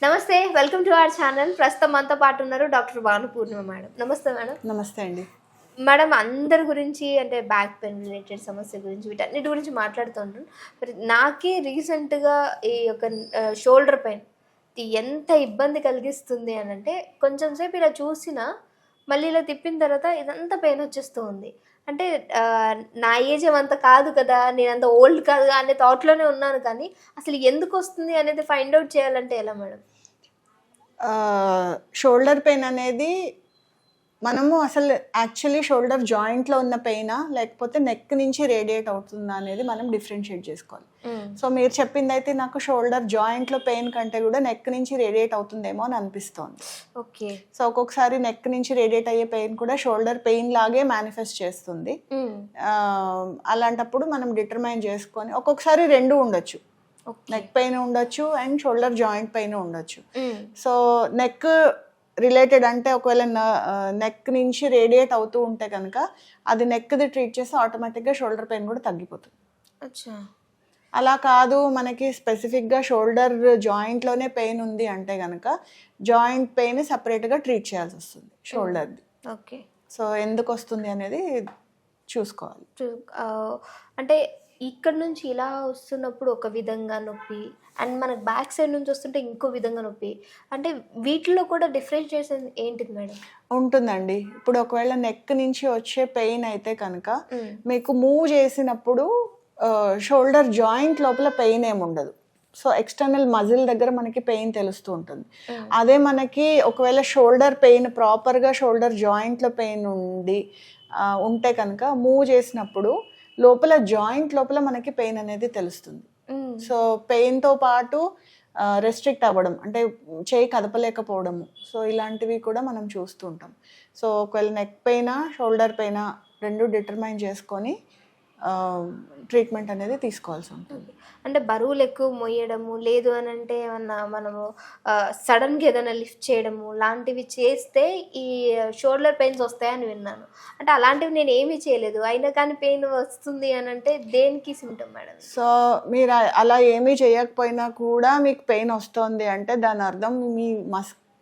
నమస్తే, welcome to our channel. ప్రస్తుతం మనతో పాటు ఉన్నారు డాక్టర్ భానుపూర్ణిమ మేడం. నమస్తే మేడం. నమస్తే అండి మేడం, అందరి గురించి అంటే బ్యాక్ పెయిన్ రిలేటెడ్ సమస్య గురించి వీటన్నిటి గురించి మాట్లాడుతుంటాను. మరి నాకే రీసెంట్గా ఈ యొక్క షోల్డర్ పెయిన్ ఎంత ఇబ్బంది కలిగిస్తుంది అని అంటే, కొంచెం సేపు ఇలా చూసినా మళ్ళీ ఇలా తిప్పిన తర్వాత ఇదంతా పెయిన్ వచ్చేస్తూ ఉంది. అంటే నా ఏజ్ ఏమంత కాదు కదా, నేను అంత ఓల్డ్ కాదు అనే థాట్లోనే ఉన్నాను. కానీ అసలు ఎందుకు వస్తుంది అనేది ఫైండ్ అవుట్ చేయాలంటే ఎలా మేడం? షోల్డర్ పెయిన్ అనేది మనము అసలు యాక్చువల్లీ షోల్డర్ జాయింట్లో ఉన్న పెయినా లేకపోతే నెక్ నుంచి రేడియేట్ అవుతుందా అనేది మనం డిఫరెన్షియేట్ చేసుకోవాలి. సో మీరు చెప్పింది అయితే నాకు షోల్డర్ జాయింట్లో పెయిన్ కంటే కూడా నెక్ నుంచి రేడియేట్ అవుతుందేమో అని అనిపిస్తోంది. ఓకే. సో ఒక్కొక్కసారి నెక్ నుంచి రేడియేట్ అయ్యే పెయిన్ కూడా షోల్డర్ పెయిన్ లాగే మేనిఫెస్ట్ చేస్తుంది. అలాంటప్పుడు మనం డిటర్మైన్ చేసుకొని, ఒక్కొక్కసారి రెండు ఉండొచ్చు, నెక్ పెయిన్ ఉండొచ్చు అండ్ షోల్డర్ జాయింట్ పెయిన్ ఉండొచ్చు. సో నెక్ రిలేటెడ్ అంటే ఒకవేళ నెక్ నుంచి రేడియేట్ అవుతూ ఉంటే కనుక అది నెక్ది ట్రీట్ చేస్తే ఆటోమేటిక్గా షోల్డర్ పెయిన్ కూడా తగ్గిపోతుంది. అలా కాదు, మనకి స్పెసిఫిక్గా షోల్డర్ జాయింట్లోనే పెయిన్ ఉంది అంటే కనుక జాయింట్ పెయిన్ సపరేట్గా ట్రీట్ చేయాల్సి వస్తుంది షోల్డర్ది. ఓకే. సో ఎందుకు వస్తుంది అనేది చూసుకోవాలి. అంటే ఇక్కడ నుంచి ఇలా వస్తున్నప్పుడు ఒక విధంగా నొప్పి, అండ్ మనకు బ్యాక్ సైడ్ నుంచి వస్తుంటే ఇంకో విధంగా నొప్పి, అంటే వీటిలో కూడా డిఫరెన్షియేషన్ ఏంటిది మేడం? ఉంటుందండి. ఇప్పుడు ఒకవేళ నెక్ నుంచి వచ్చే పెయిన్ అయితే కనుక మీకు మూవ్ చేసినప్పుడు షోల్డర్ జాయింట్ లోపల పెయిన్ ఏమి ఉండదు. సో ఎక్స్టర్నల్ మజిల్ దగ్గర మనకి పెయిన్ తెలుస్తూ ఉంటుంది. అదే మనకి ఒకవేళ షోల్డర్ పెయిన్ ప్రాపర్గా షోల్డర్ జాయింట్లో పెయిన్ ఉంటే కనుక మూవ్ చేసినప్పుడు లోపల జాయింట్ లోపల మనకి పెయిన్ అనేది తెలుస్తుంది. సో పెయిన్తో పాటు రెస్ట్రిక్ట్ అవ్వడం, అంటే చేయి కదపలేకపోవడము, సో ఇలాంటివి కూడా మనం చూస్తూ ఉంటాం. సో ఒకవేళ నెక్ పెయినా షోల్డర్ పెయినా రెండు డిటర్మైన్ చేసుకొని ట్రీట్మెంట్ అనేది తీసుకోవాల్సి ఉంటుంది. అంటే బరువులు ఎక్కువ మోయడము, లేదు అని అంటే ఏమన్నా మనము సడన్గా ఏదైనా లిఫ్ట్ చేయడము లాంటివి చేస్తే ఈ షోల్డర్ పెయిన్స్ వస్తాయని విన్నాను. అంటే అలాంటివి నేను ఏమీ చేయలేదు, అయినా కానీ పెయిన్ వస్తుంది అని అంటే దేనికి సిమ్టమ్ మేడం? సో మీరు అలా ఏమీ చేయకపోయినా కూడా మీకు పెయిన్ వస్తుంది అంటే దాని అర్థం మీ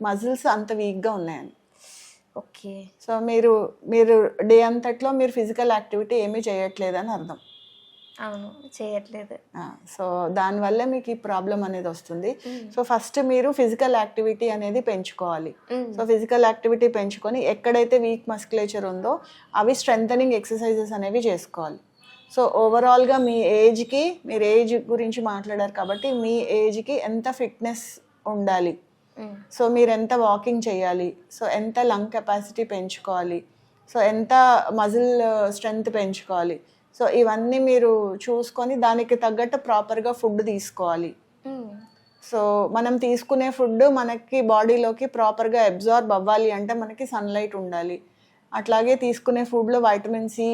మజిల్స్ అంత వీక్గా ఉన్నాయని. ఓకే. సో మీరు డే అంతట్లో మీరు ఫిజికల్ యాక్టివిటీ ఏమీ చేయట్లేదని అర్థం. అవును, చేయట్లేదు. సో దానివల్ల మీకు ఈ ప్రాబ్లం అనేది వస్తుంది. సో ఫస్ట్ మీరు ఫిజికల్ యాక్టివిటీ అనేది పెంచుకోవాలి. సో ఫిజికల్ యాక్టివిటీ పెంచుకొని ఎక్కడైతే వీక్ మస్కులేచర్ ఉందో అవి స్ట్రెంథనింగ్ ఎక్సర్సైజెస్ అనేవి చేసుకోవాలి. సో ఓవరాల్గా మీ ఏజ్కి, మీరు ఏజ్ గురించి మాట్లాడారు కాబట్టి మీ ఏజ్కి ఎంత ఫిట్నెస్ ఉండాలి, సో మీరు ఎంత వాకింగ్ చేయాలి, సో ఎంత లంగ్ కెపాసిటీ పెంచుకోవాలి, సో ఎంత మజిల్ స్ట్రెంగ్త్ పెంచుకోవాలి, సో ఇవన్నీ మీరు చూసుకొని దానికి తగ్గట్టు ప్రాపర్గా ఫుడ్ తీసుకోవాలి. సో మనం తీసుకునే ఫుడ్ మనకి బాడీలోకి ప్రాపర్గా అబ్జార్బ్ అవ్వాలి అంటే మనకి సన్లైట్ ఉండాలి. అట్లాగే తీసుకునే ఫుడ్లో వైటమిన్ సి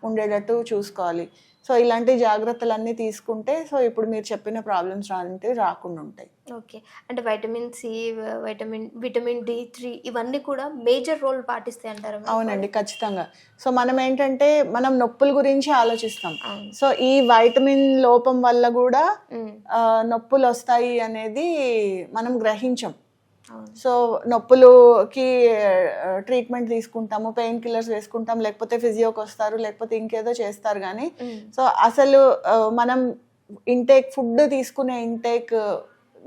ఉండేటట్టు చూసుకోవాలి. సో ఇలాంటి జాగ్రత్తలన్నీ తీసుకుంటే సో ఇప్పుడు మీరు చెప్పిన ప్రాబ్లమ్స్ లాంటివి రాకుండా ఉంటాయి. ఓకే. అంటే వైటమిన్ సి, విటమిన్ D3 ఇవన్నీ కూడా మేజర్ రోల్ పాటిస్తాయి అంటారు? అవునండి, ఖచ్చితంగా. సో మనం ఏంటంటే మనం నొప్పుల గురించి ఆలోచిస్తాం. సో ఈ వైటమిన్ లోపం వల్ల కూడా నొప్పులు వస్తాయి అనేది మనం గ్రహించం. సో నొప్పులకి ట్రీట్మెంట్ తీసుకుంటాము, పెయిన్ కిల్లర్స్ వేసుకుంటాం, లేకపోతే ఫిజియోకి వస్తారు, లేకపోతే ఇంకేదో చేస్తారు. కానీ సో అసలు మనం ఫుడ్ తీసుకునే ఇంటేక్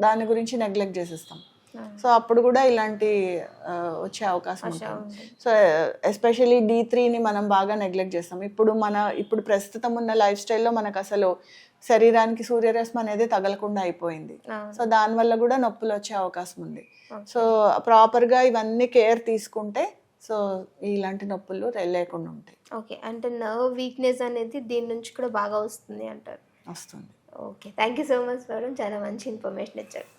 దాని గురించి నెగ్లెక్ట్ చేసేస్తాం. సో అప్పుడు కూడా ఇలాంటి వచ్చే అవకాశం ఉంటుంది. సో ఎస్పెషల్లీ D3ని మనం బాగా నెగ్లెక్ట్ చేస్తాం. ఇప్పుడు ప్రస్తుతం ఉన్న లైఫ్ స్టైల్లో మనకు అసలు శరీరానికి సూర్యరశ్మి అనేది తగలకుండా అయిపోయింది. సో దానివల్ల కూడా నొప్పులు వచ్చే అవకాశం ఉంది. సో ప్రాపర్గా ఇవన్నీ కేర్ తీసుకుంటే సో ఇలాంటి నొప్పులు లేకుండా ఉంటాయి. ఓకే. అంటే నర్వ్ వీక్నెస్ అనేది దీని నుంచి కూడా బాగా వస్తుంది అంటారు? వస్తుంది. Okay. Thank you so much madam, చాలా మంచి ఇన్ఫర్మేషన్ ఇచ్చారు.